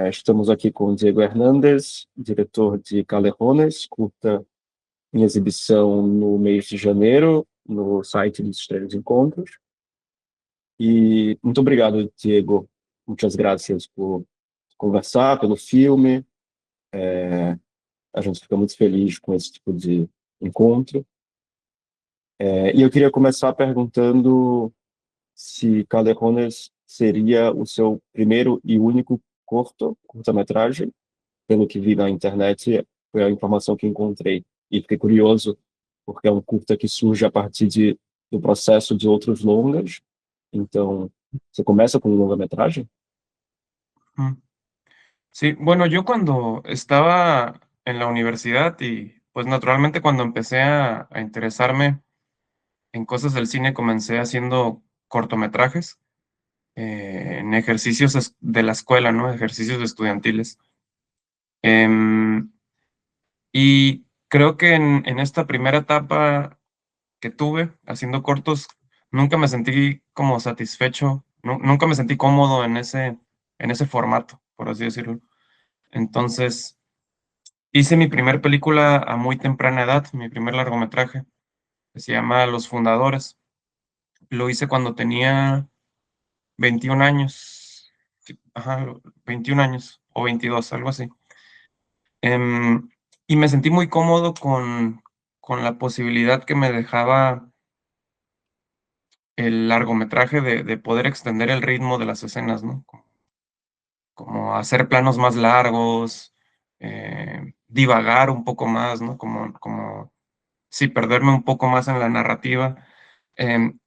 Estamos aqui com o Diego Hernandes, diretor de Calerrones, curta em exibição no mês de janeiro, no site dos Estrelas Encontros. E muito obrigado, Diego. Muitas graças por conversar, pelo filme. A gente fica muito feliz com esse tipo de encontro. E eu queria começar perguntando se Calerrones seria o seu primeiro e único curta-metragem. Pelo que vi na internet, foi a informação que encontrei. E fiquei curioso, porque é um curta que surge a partir do processo de outros longas. Então, você começa com um longa-metragem? Mm. Sí, bueno, yo cuando estaba en la universidad y pues naturalmente cuando empecé a interesarme en cosas del cine, comencé haciendo cortometrajes en ejercicios de la escuela, ¿no? Ejercicios estudiantiles. Em, y creo que en esta primera etapa que tuve haciendo cortos, nunca me sentí como satisfecho, nunca me sentí cómodo en ese formato, por así decirlo. Entonces, hice mi primer película a muy temprana edad, mi primer largometraje, que se llama Los Fundadores. Lo hice cuando tenía 21 años. Sí, ajá, 21 años o 22, algo así. Y me sentí muy cómodo con la posibilidad que me dejaba el largometraje de poder extender el ritmo de las escenas, ¿no? Como hacer planos más largos, divagar un poco más, ¿no? Sí, perderme un poco más en la narrativa,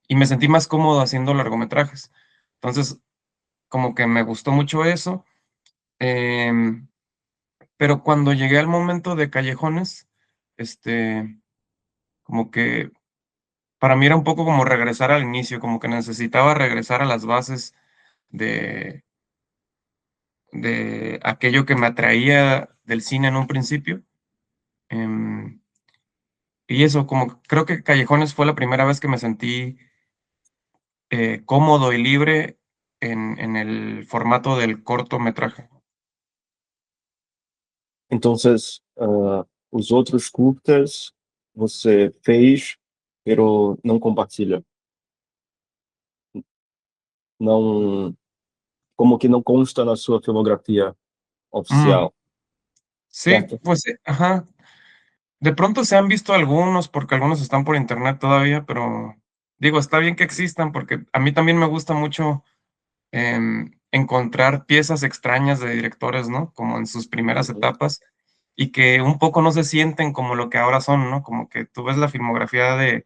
y me sentí más cómodo haciendo largometrajes. Entonces, como que me gustó mucho eso, em, pero cuando llegué al momento de Callejones, este, como que para mí era un poco como regresar al inicio, como que necesitaba regresar a las bases de aquello que me atraía del cine en un principio, em, y eso, como creo que Callejones fue la primera vez que me sentí cómodo y libre en el formato del cortometraje. Então, os outros curtas você fez, pero não compartilha. Não, como que não consta na sua filmografia Mm, oficial, sí, certo? pues, ajá. De pronto se han visto algunos, porque algunos están por internet todavía, pero digo, está bien que existan, porque a mí también me gusta mucho encontrar piezas extrañas de directores, ¿no? Como en sus primeras Uhum. etapas, y que un poco no se sienten como lo que ahora son, ¿no? Como que tú ves la filmografía de,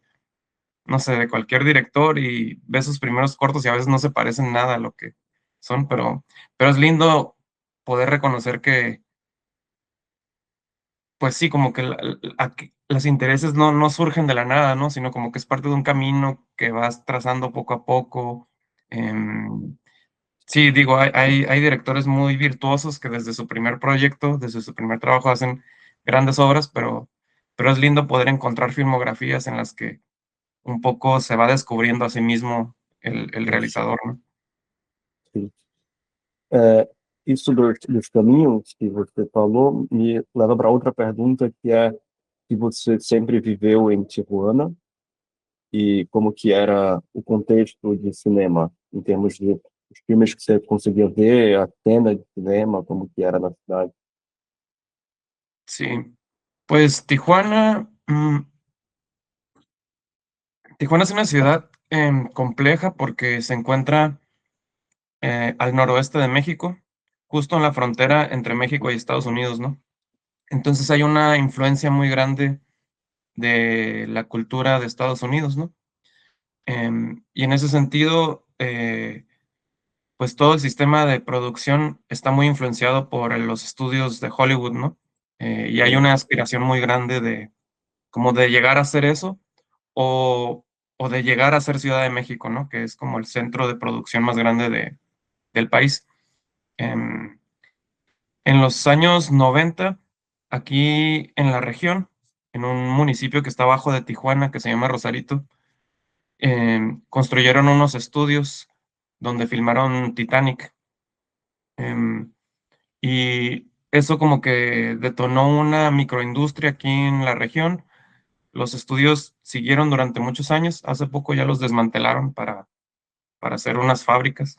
no sé, de cualquier director y ves sus primeros cortos y a veces no se parecen nada a lo que son, pero es lindo poder reconocer que, pues sí, como que los intereses no surgen de la nada, ¿no? Sino como que es parte de un camino que vas trazando poco a poco. Em, sí, digo, hay directores muy virtuosos que desde su primer proyecto, desde su primer trabajo hacen grandes obras, pero es lindo poder encontrar filmografías en las que un poco se va descubriendo a sí mismo el Isso, realizador, ¿no? sim. Isso dos caminhos que você falou me leva para outra pergunta, que é se você sempre viveu em Tijuana e como que era o contexto de cinema, em termos de os filmes que você conseguia ver, a cena de cinema, como que era na cidade. Sí, pues Tijuana, Tijuana es una ciudad compleja porque se encuentra al noroeste de México, justo en la frontera entre México y Estados Unidos, ¿no? Entonces hay una influencia muy grande de la cultura de Estados Unidos, ¿no? Y en ese sentido, pues todo el sistema de producción está muy influenciado por los estudios de Hollywood, ¿no? Y hay Sim, una aspiración muy grande como de llegar a hacer eso o, o de llegar a ser Ciudad de México, ¿no? Que es como el centro de producción más grande del país. Em, en los años 90, aquí en la región, en un municipio que está abajo de Tijuana, que se llama Rosarito, construyeron unos estudios donde filmaron Titanic. Em, Y eso como que detonó una microindustria aquí en la región. Los estudios siguieron durante muchos años. Hace poco ya los desmantelaron para hacer unas fábricas.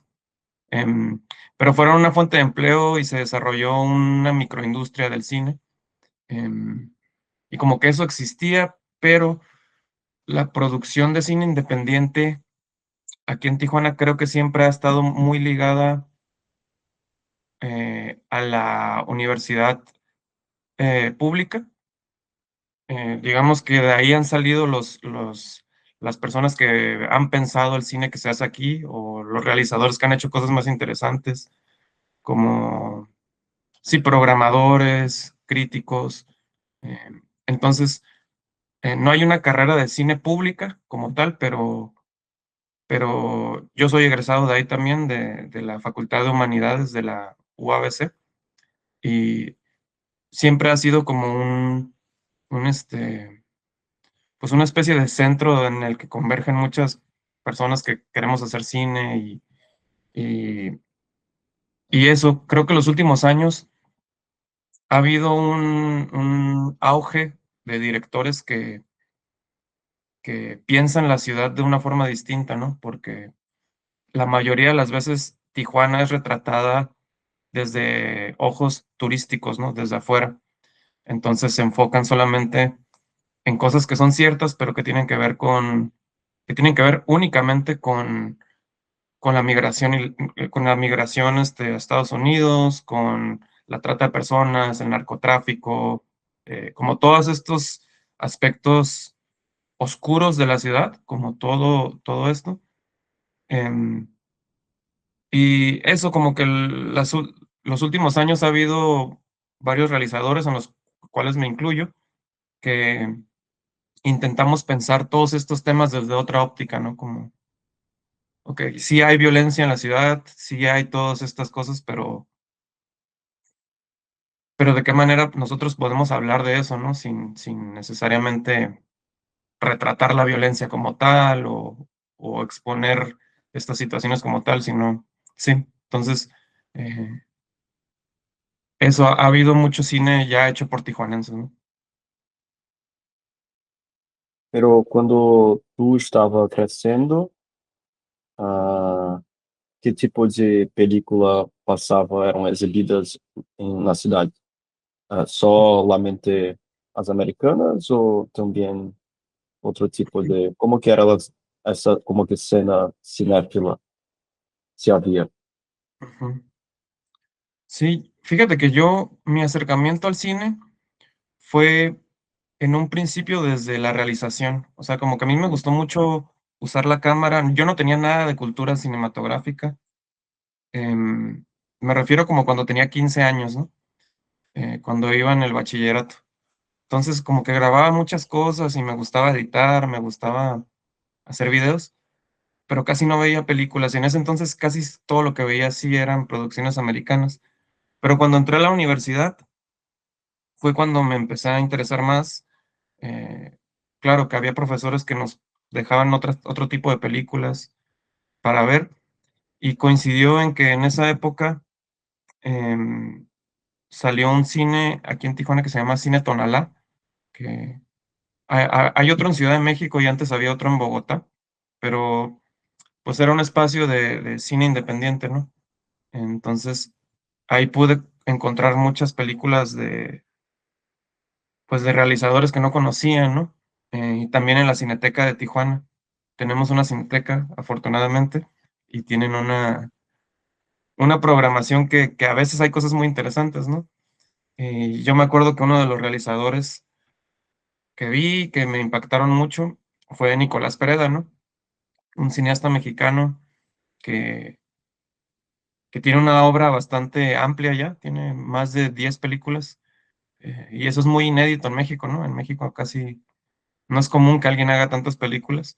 Em, pero fueron una fuente de empleo y se desarrolló una microindustria del cine. Em, y como que eso existía, pero la producción de cine independiente aquí en Tijuana creo que siempre ha estado muy ligada a la universidad pública. Digamos que de ahí han salido las personas que han pensado el cine que se hace aquí o los realizadores que han hecho cosas más interesantes, como, sí, programadores, críticos. eh, entonces, no hay una carrera de cine pública como tal, pero yo soy egresado de ahí también, de la Facultad de Humanidades de la UABC, y siempre ha sido como un pues una especie de centro en el que convergen muchas personas que queremos hacer cine y, y eso, creo que los últimos años ha habido un auge de directores que piensan la ciudad de una forma distinta, ¿no? Porque la mayoría de las veces Tijuana es retratada desde ojos turísticos, ¿no? Desde afuera. Entonces se enfocan solamente en cosas que son ciertas, pero que tienen que ver únicamente con la migración, con la migración a Estados Unidos, con la trata de personas, el narcotráfico, como todos estos aspectos oscuros de la ciudad, como todo esto. Em, y eso como que los últimos años ha habido varios realizadores, en los cuales me incluyo, que intentamos pensar todos estos temas desde otra óptica, ¿no? Como, ok, sí hay violencia en la ciudad, sí hay todas estas cosas, pero ¿de qué manera nosotros podemos hablar de eso, ¿no? Sin necesariamente retratar la violencia como tal o exponer estas situaciones como tal, sino, sí, entonces, eh, eso, ha habido mucho cine ya hecho por tijuanenses, ¿no? Pero quando tu estava crescendo, ah, que tipo de película passava, eram exibidas na cidade? Solamente as americanas ou também outro tipo de... Como que era essa, como que cena cinéfila, se havia? Ujú. Sí, fíjate que mi acercamiento al cine fue en un principio desde la realización. O sea, como que a mí me gustó mucho usar la cámara. Yo no tenía nada de cultura cinematográfica. em, Me refiero como cuando tenía 15 años, ¿no? Cuando iba en el bachillerato. Entonces, como que grababa muchas cosas y me gustaba editar, me gustaba hacer videos, pero casi no veía películas. Y en ese entonces casi todo lo que veía sí eran producciones americanas. Pero cuando entré a la universidad fue cuando me empecé a interesar más. Eh, claro que había profesores que nos dejaban otro tipo de películas para ver y coincidió en que en esa época em, salió un cine aquí en Tijuana que se llama Cine Tonalá, que hay otro en Ciudad de México y antes había otro en Bogotá, pero pues era un espacio de cine independiente, ¿no? Entonces ahí pude encontrar muchas películas pues de realizadores que no conocía, ¿no? Y también en la Cineteca de Tijuana. Tenemos una cineteca, afortunadamente, y tienen una programación que a veces hay cosas muy interesantes, ¿no? Yo me acuerdo que uno de los realizadores que vi que me impactaron mucho fue Nicolás Pereda, ¿no? Un cineasta mexicano que, que tiene una obra bastante amplia ya, tiene más de 10 películas, y eso es muy inédito en México, ¿no? En México casi no es común que alguien haga tantas películas,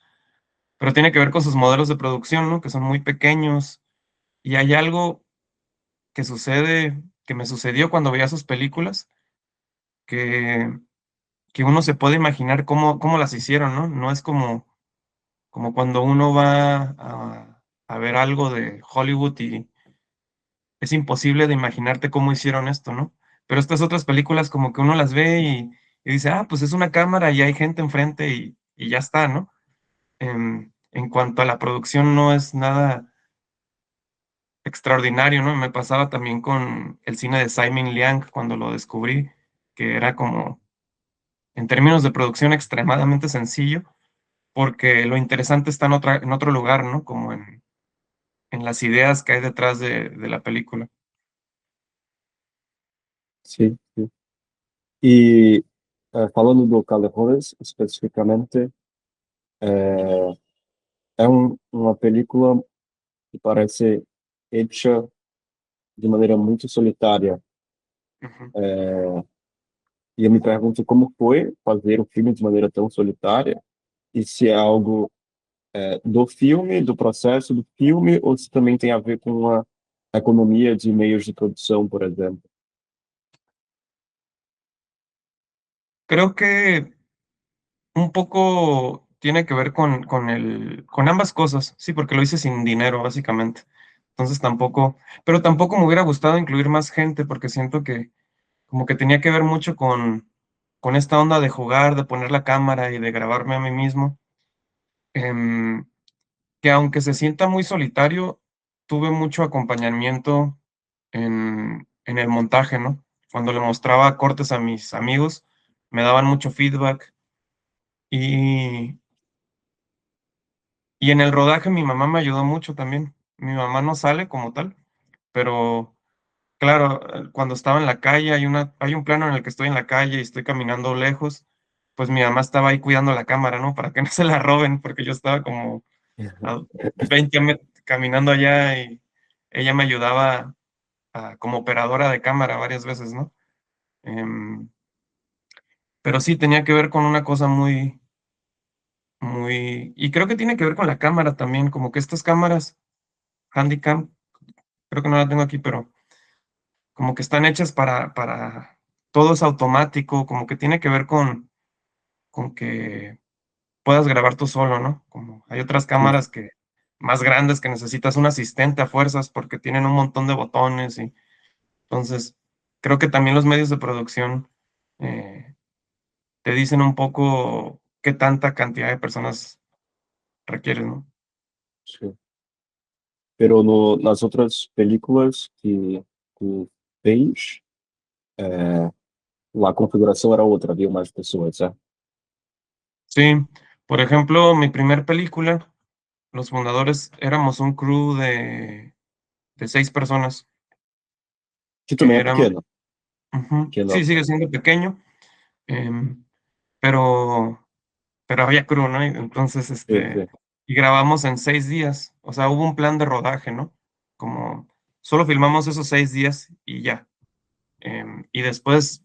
pero tiene que ver con sus modelos de producción, ¿no? Que son muy pequeños, y hay algo que sucede, que me sucedió cuando veía sus películas, que, que uno se puede imaginar cómo las hicieron, ¿no? No es como cuando uno va a ver algo de Hollywood es imposible de imaginarte cómo hicieron esto, ¿no? Pero estas otras películas como que uno las ve y dice, ah, pues es una cámara y hay gente enfrente y ya está, ¿no? En cuanto a la producción no es nada extraordinario, ¿no? Me pasaba también con el cine de Simon Liang cuando lo descubrí, que era como, en términos de producción, extremadamente sencillo, porque lo interesante está en otro lugar, ¿no? Como en las ideas que hay detrás de la película. Sim, sim. E falando do Callejones especificamente, é uma película que parece hecha de maneira muito solitária. Ujú. E eu me pergunto como foi fazer o filme de maneira tão solitária e se é algo do filme, do processo do filme, ou se também tem a ver com a economia de meios de produção, por exemplo. Creo que un poco tiene que ver con ambas cosas, sí, porque lo hice sin dinero, básicamente. Entonces tampoco, pero tampoco me hubiera gustado incluir más gente, porque siento que como que tenía que ver mucho con esta onda de jugar, de poner la cámara y de grabarme a mí mismo. Em, que aunque se sienta muy solitario, tuve mucho acompañamiento en el montaje, ¿no? Cuando le mostraba cortes a mis amigos, me daban mucho feedback y, y en el rodaje mi mamá me ayudó mucho también. Mi mamá no sale como tal, pero claro, cuando estaba en la calle, hay un plano en el que estoy en la calle y estoy caminando lejos, pues mi mamá estaba ahí cuidando la cámara, ¿no? Para que no se la roben, porque yo estaba como a 20 caminando allá y ella me ayudaba como operadora de cámara varias veces, ¿no? Em, pero sí tenía que ver con una cosa y creo que tiene que ver con la cámara también, como que estas cámaras Handycam, creo que no la tengo aquí, pero como que están hechas todo es automático, como que tiene que ver con que puedas grabar tú solo, ¿no? Como hay otras Sim, cámaras que más grandes que necesitas un asistente a fuerzas porque tienen un montón de botones y entonces creo que también los medios de producción eh, te dicen un poco qué tanta cantidad de personas requieres, ¿no? sim. Pero no, nas outras películas que tu fez, a configuração era outra, havia mais pessoas, certo? Sí, por ejemplo, mi primer película, los fundadores éramos un crew de 6 personas, Que também que é éramos, pequeno, ujú, pequeno. sí, sigue siendo pequeño, em, pero, pero había crew, ¿no? Y entonces, Sim, sim, y grabamos en 6 días, o sea, hubo un plan de rodaje, ¿no? Como solo filmamos esos 6 días y ya. Y después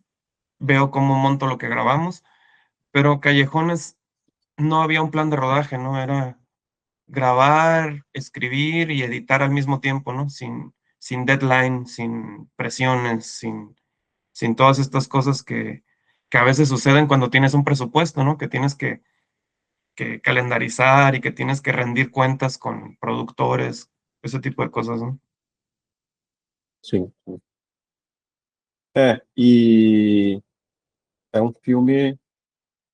veo cómo monto lo que grabamos, pero Callejones no había un plan de rodaje, ¿no? Era grabar, escribir y editar al mismo tiempo, ¿no? Sin deadline, sin presiones, sin todas estas cosas que a veces suceden cuando tienes un presupuesto, ¿no? Que tienes que calendarizar y que tienes que rendir cuentas con productores, ese tipo de cosas, ¿no? sim, sim. E é um filme,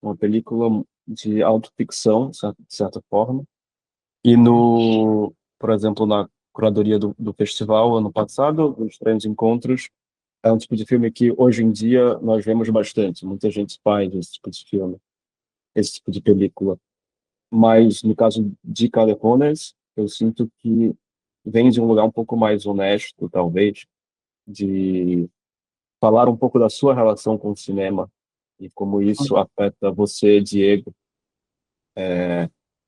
uma película de autoficção, de certa forma. E Ujú. no, por exemplo, na curadoria do festival ano passado, dos Grandes Encontros, é um tipo de filme que hoje em dia nós vemos bastante. Muita gente faz esse tipo de filme, esse tipo de película. Mas no caso de Calefones, eu sinto que vem de um lugar um pouco mais honesto, talvez, de falar um pouco da sua relação com o cinema e como isso afeta você, Diego.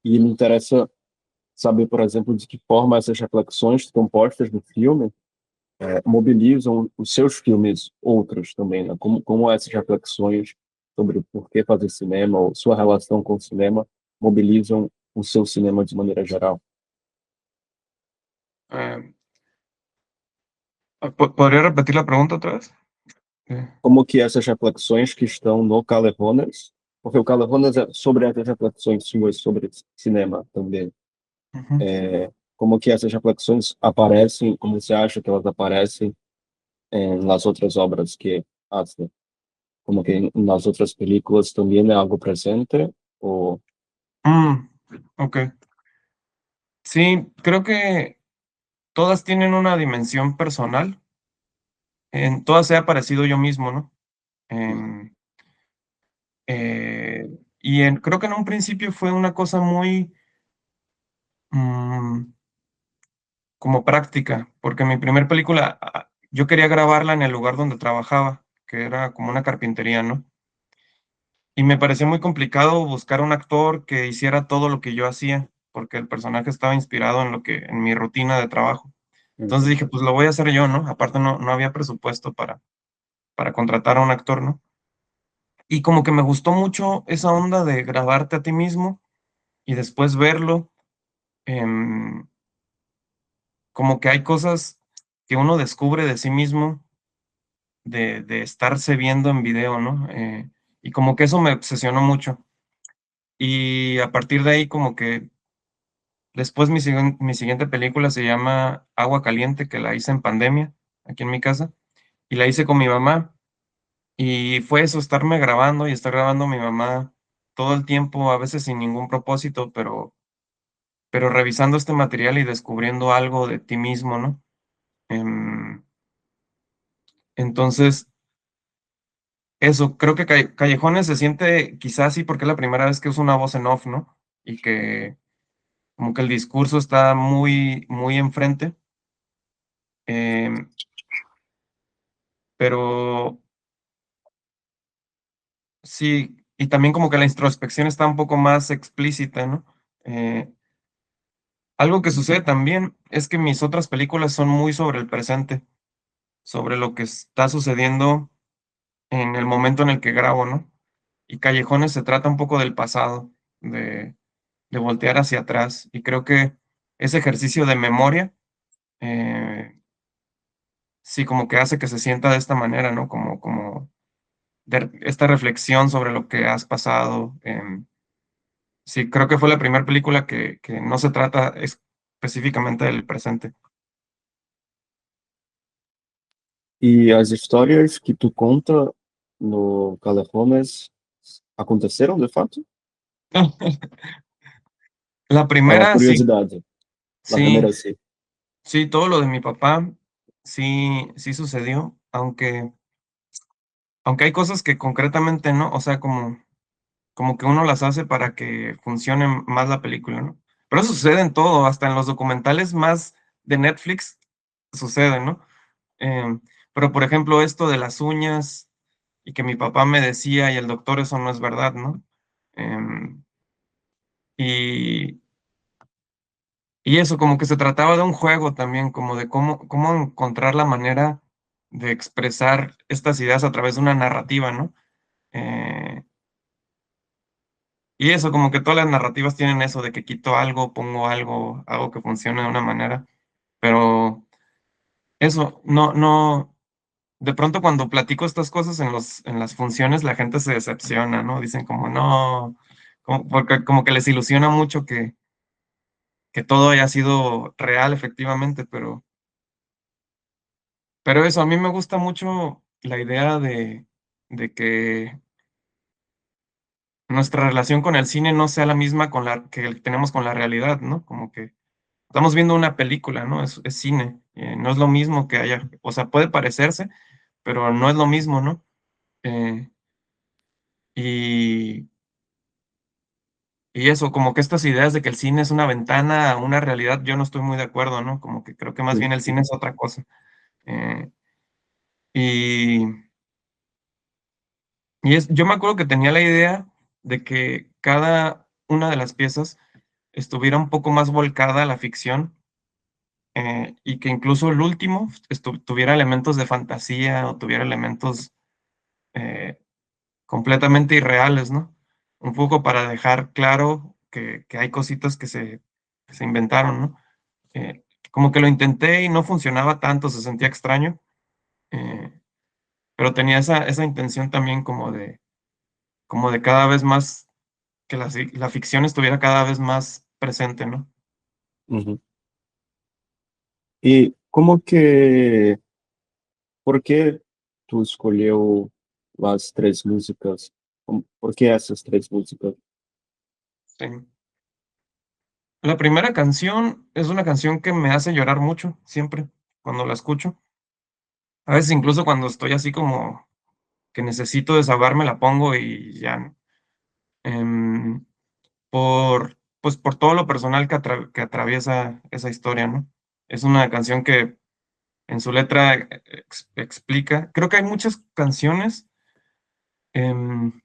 E me interessa saber, por exemplo, de que forma essas reflexões que estão postas no filme mobilizam os seus filmes outros também, né? Como essas reflexões sobre o porquê fazer cinema ou sua relação com o cinema mobilizam o seu cinema de maneira geral. Eh, ¿Podría repetir la pregunta otra vez? Eh, Como que essas reflexões que estão no Calefonas, porque o Calefonas é sobre essas reflexões suas sobre cinema também, Ujú. como que essas reflexões aparecem, como você acha que elas aparecem nas outras obras que hace? Como que nas outras películas também é algo presente o... Mm, ok. Sí, creo que todas tienen una dimensión personal. En todas he aparecido yo mismo, ¿no? Em, eh, creo que en un principio fue una cosa muy mm, como práctica, porque mi primer película yo quería grabarla en el lugar donde trabajaba, que era como una carpintería, ¿no? Y me parecía muy complicado buscar un actor que hiciera todo lo que yo hacía, porque el personaje estaba inspirado en en mi rutina de trabajo. Entonces Uhum. dije, pues lo voy a hacer yo, ¿no? Aparte no había presupuesto para contratar a un actor, ¿no? Y como que me gustó mucho esa onda de grabarte a ti mismo y después verlo. em, Como que hay cosas que uno descubre de sí mismo de estarse viendo en video, ¿no? Y como que eso me obsesionó mucho. Y a partir de ahí, como que después mi siguiente película se llama Agua Caliente, que la hice en pandemia, aquí en mi casa, y la hice con mi mamá. Y fue eso, estarme grabando y estar grabando a mi mamá todo el tiempo, a veces sin ningún propósito, pero revisando este material y descubriendo algo de ti mismo, ¿no? Em, entonces, eso, creo que Callejones se siente quizás así porque es la primera vez que uso una voz en off, ¿no? Y que como que el discurso está muy enfrente. em, pero sí, y también como que la introspección está un poco más explícita, ¿no? Algo que sucede también es que mis otras películas son muy sobre el presente, sobre lo que está sucediendo en el momento en el que grabo, ¿no? Y Callejones se trata un poco del pasado, de voltear hacia atrás. Y creo que ese ejercicio de memoria, eh, sí, como que hace que se sienta de esta manera, ¿no? Como de esta reflexión sobre lo que has pasado. Sí, creo que fue la primera película que no se trata específicamente del presente. E as histórias que tu conta no Calejones aconteceram de fato? La É uma primera, sí, curiosidade. A sí, primeira, sim. sí, todo lo de mi papá, sí sucedió, aunque hay cosas que concretamente no, o sea, como que uno las hace para que funcione más la película, ¿no? Pero eso sucede en todo, hasta en los documentales más de Netflix sucede, ¿no? Em, pero, por ejemplo, esto de las uñas y que mi papá me decía y el doctor, eso no es verdad, ¿no? Em, y, y eso, como que se trataba de un juego también, como de cómo encontrar la manera de expresar estas ideas a través de una narrativa, ¿no? Eh, Y eso, como que todas las narrativas tienen eso de que quito algo, pongo algo, hago que funcione de una manera, pero eso, de pronto cuando platico estas cosas en las funciones, la gente se decepciona, ¿no? Dicen como, no, porque como que les ilusiona mucho que todo haya sido real, efectivamente, pero eso, a mí me gusta mucho la idea de que nuestra relación con el cine no sea la misma con la que tenemos con la realidad, ¿no? Como que estamos viendo una película, ¿no? Es cine. No es lo mismo que haya, o sea, puede parecerse, pero no es lo mismo, ¿no? Eh, y, y eso, como que estas ideas de que el cine es una ventana a una realidad, yo no estoy muy de acuerdo, ¿no? Como que creo que más bien el cine es otra cosa. Eh, y, yo me acuerdo que tenía la idea de que cada una de las piezas estuviera un poco más volcada a la ficción, y que incluso el último tuviera elementos de fantasía o tuviera elementos eh, completamente irreales, ¿no? Un poco para dejar claro que hay cositas que se inventaron, ¿no? Como que lo intenté y no funcionaba tanto, se sentía extraño, eh, pero tenía esa intención también como de cada vez más, que la ficción estuviera cada vez más presente, ¿no? Uhum. E como que, por que tu escolheu as três músicas? Por que essas três músicas? Sí. La primera canción es una canción que me hace llorar mucho, siempre, cuando la escucho. A veces incluso cuando estoy así como que necesito desahogarme, la pongo y ya, em, pues, por todo lo personal que atraviesa esa historia, ¿no? Es una canción que en su letra explica creo que hay muchas canciones, em,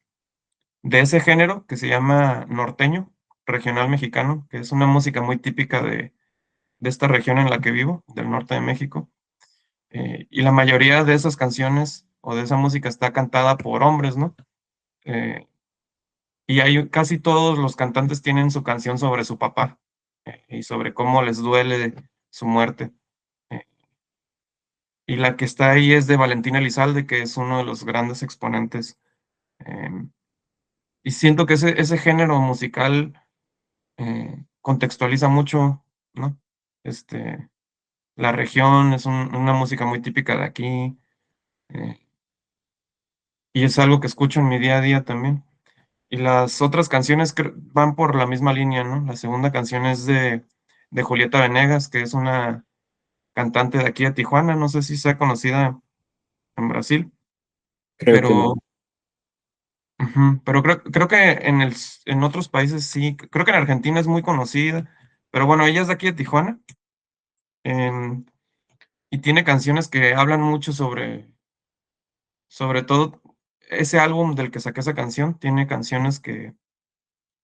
de ese género que se llama norteño, regional mexicano, que es una música muy típica de esta región en la que vivo, del norte de México. Y la mayoría de esas canciones o de esa música está cantada por hombres, ¿no? Eh, y hay casi todos los cantantes tienen su canción sobre su papá, y sobre cómo les duele su muerte. Eh, y la que está ahí es de Valentín Elizalde, que es uno de los grandes exponentes. em, y siento que ese género musical contextualiza mucho, ¿no? Este, la región es una música muy típica de aquí, eh, y es algo que escucho en mi día a día también. Y las otras canciones van por la misma línea, ¿no? La segunda canción es de Julieta Venegas, que es una cantante de aquí de Tijuana, no sé si sea conocida en Brasil, Creo que pero, não. pero creo que en otros países sí, creo que en Argentina es muy conocida, pero bueno, ella es de aquí de Tijuana, em, y tiene canciones que hablan mucho sobre todo ese álbum del que saqué esa canción, tiene canciones que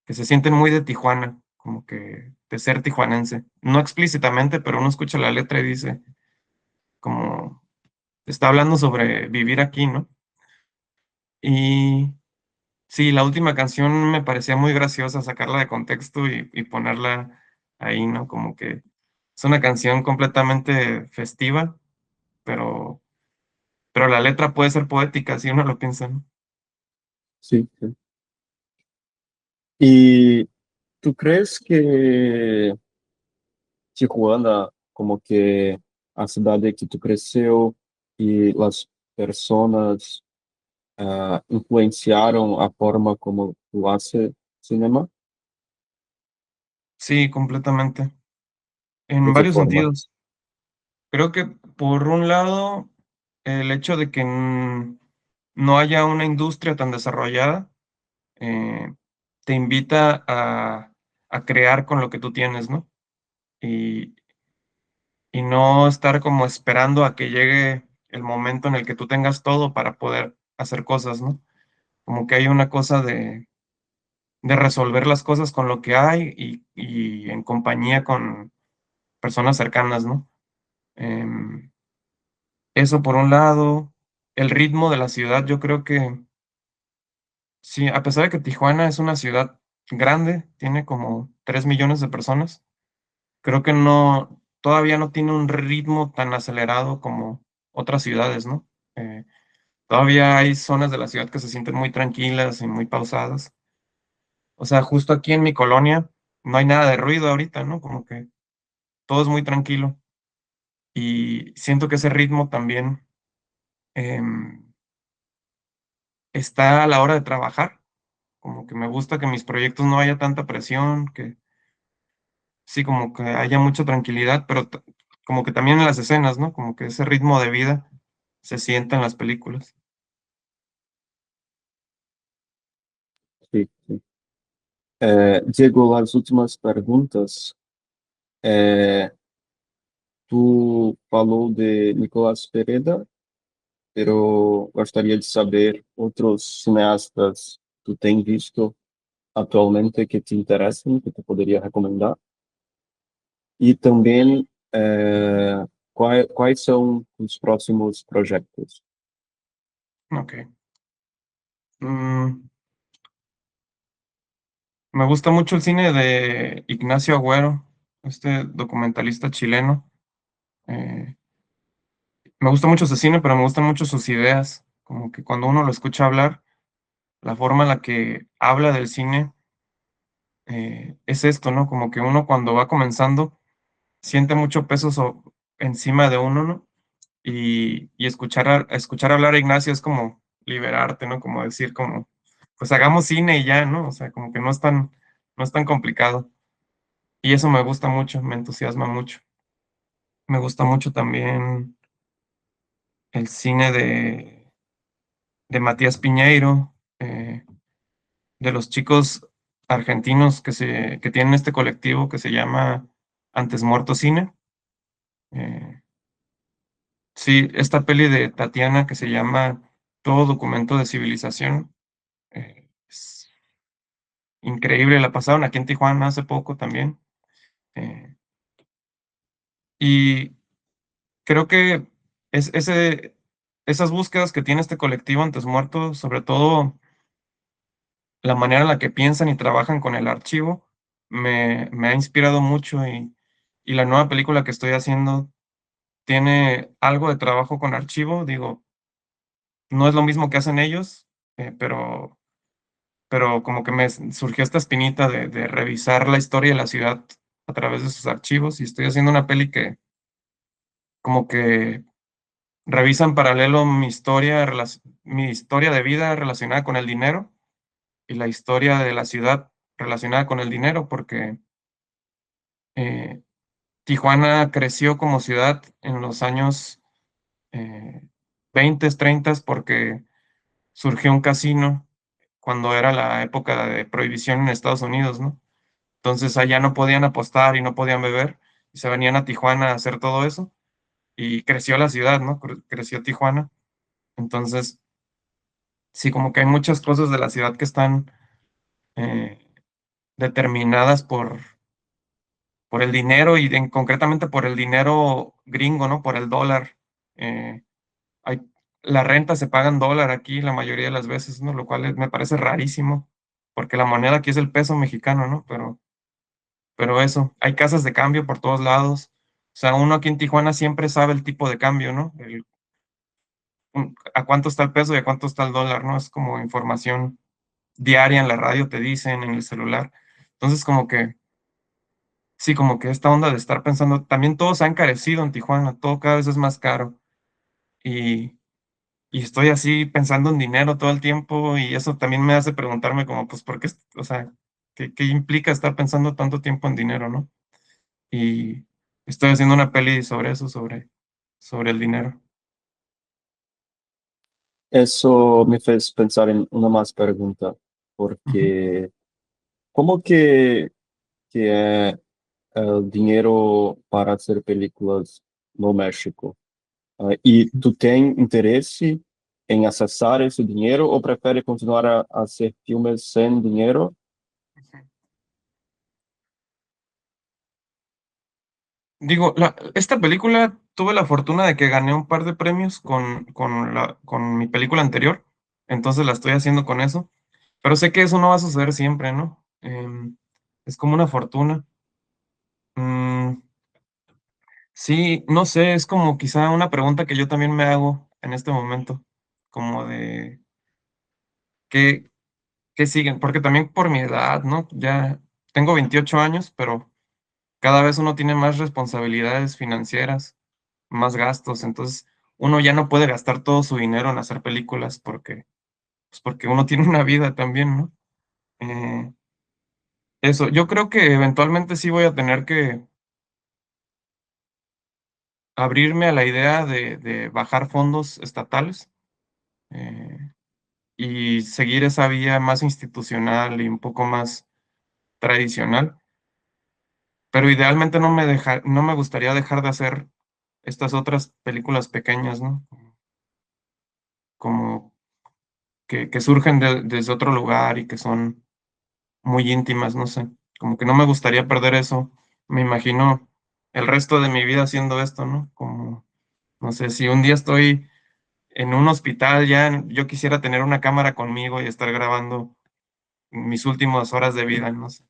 se sienten muy de Tijuana, como que de ser tijuanense. No explícitamente, pero uno escucha la letra y dice, como, está hablando sobre vivir aquí, ¿no? Y sí, la última canción me parecía muy graciosa sacarla de contexto y ponerla ahí, ¿no? Como que es una canción completamente festiva, pero, pero la letra puede ser poética si uno lo piensa, ¿no? Sim, sim. E tu crees que Tijuana, como que a cidade que tu cresceu e as pessoas influenciaram a forma como tu hace cinema? Sí, completamente. En ¿De qué varios forma? sentidos. Creo que por un lado, el hecho de que no haya una industria tan desarrollada, eh, te invita a crear con lo que tú tienes, ¿no? Y, y no estar como esperando a que llegue el momento en el que tú tengas todo para poder hacer cosas, ¿no? Como que hay una cosa de resolver las cosas con lo que hay y en compañía con personas cercanas, ¿no? Em, Eso por un lado, el ritmo de la ciudad, yo creo que sí, a pesar de que Tijuana es una ciudad grande, tiene como 3 millones de personas, creo que no, todavía no tiene un ritmo tan acelerado como otras ciudades, ¿no? Eh, Todavía hay zonas de la ciudad que se sienten muy tranquilas y muy pausadas. O sea, justo aquí en mi colonia no hay nada de ruido ahorita, ¿no? Como que todo es muy tranquilo y siento que ese ritmo también em, está a la hora de trabajar. Como que me gusta que en mis proyectos no haya tanta presión, que sí, como que haya mucha tranquilidad, pero como que también en las escenas, ¿no? Como que ese ritmo de vida se sienta en las películas. Sim, sim. Diego, as últimas perguntas. Tu falou de Nicolás Pereda, pero gostaria de saber outros cineastas que tu tem visto atualmente que te interessem, que tu poderia recomendar. E também quais são os próximos projetos. Ok. Mm, Me gusta mucho el cine de Ignacio Agüero, este documentalista chileno. Eh, Me gusta mucho su cine, pero me gustan mucho sus ideas. Como que cuando uno lo escucha hablar, la forma en la que habla del cine es esto, ¿no? Como que uno cuando va comenzando siente mucho peso encima de uno, ¿no? Y escuchar hablar a Ignacio es como liberarte, ¿no? Como decir, como, pues hagamos cine y ya, ¿no? O sea, como que no es tan complicado. Y eso me gusta mucho, me entusiasma mucho. Me gusta mucho también el cine de Matías Piñeiro, de los chicos argentinos que tienen este colectivo que se llama Antes Muerto Cine. Eh, sí, esta peli de Tatiana que se llama Todo Documento de Civilización. Es increíble, la pasaron aquí en Tijuana hace poco también. eh, y creo que esas búsquedas que tiene este colectivo Antes Muerto, sobre todo la manera en la que piensan y trabajan con el archivo, me ha inspirado mucho y la nueva película que estoy haciendo tiene algo de trabajo con archivo. Digo, no es lo mismo que hacen ellos, pero como que surgió esta espinita de revisar la historia de la ciudad a través de sus archivos y estoy haciendo una peli que como que revisa en paralelo mi historia de vida relacionada con el dinero y la historia de la ciudad relacionada con el dinero, porque eh, Tijuana creció como ciudad en los años 20, 30 porque surgió un casino cuando era la época de prohibición en Estados Unidos, ¿no? Entonces allá no podían apostar y no podían beber y se venían a Tijuana a hacer todo eso y creció la ciudad, ¿no? Creció Tijuana. Entonces, sí, como que hay muchas cosas de la ciudad que están eh, determinadas por el dinero y concretamente por el dinero gringo, ¿no? Por el dólar. Eh, hay, la renta se paga en dólar aquí la mayoría de las veces, ¿no? Lo cual me parece rarísimo, porque la moneda aquí es el peso mexicano, ¿no? Pero eso, hay casas de cambio por todos lados. O sea, uno aquí en Tijuana siempre sabe el tipo de cambio, ¿no? A cuánto está el peso y a cuánto está el dólar, ¿no? Es como información diaria en la radio, te dicen, en el celular. Entonces, como que, sí, como que esta onda de estar pensando, también todo se ha encarecido en Tijuana, todo cada vez es más caro. Y, y estoy así pensando en dinero todo el tiempo y eso también me hace preguntarme como, pues, ¿por qué? O sea, ¿qué implica estar pensando tanto tiempo en dinero, ¿no? Y estoy haciendo una peli sobre eso, sobre el dinero. Eso me fez pensar en una más pregunta, Ujú. porque ¿cómo que es el dinero para hacer películas no México? E tu tem interesse em acessar esse dinheiro ou prefere continuar a hacer filmes sem dinheiro? Digo, esta película tuve la fortuna de que gané un par de premios con mi película anterior, entonces la estoy haciendo con eso, pero sé que eso no va a suceder siempre, ¿no? Es como una fortuna. Mm, sí, no sé, es como quizá una pregunta que yo también me hago en este momento, como de qué, qué siguen, porque también por mi edad, ¿no? Ya tengo 28 años, pero cada vez uno tiene más responsabilidades financieras, más gastos, entonces uno ya no puede gastar todo su dinero en hacer películas porque uno tiene una vida también, ¿no? Eh, eso, yo creo que eventualmente sí voy a tener que abrirme a la idea de bajar fondos estatales eh, y seguir esa vía más institucional y un poco más tradicional, pero idealmente no me gustaría dejar de hacer estas otras películas pequeñas, ¿no? Como que surgen desde otro lugar y que son muy íntimas, no sé, como que no me gustaría perder eso. Me imagino el resto de mi vida haciendo esto, ¿no? Como, no sé, si un día estoy en un hospital ya, yo quisiera tener una cámara conmigo y estar grabando mis últimas horas de vida, no sé.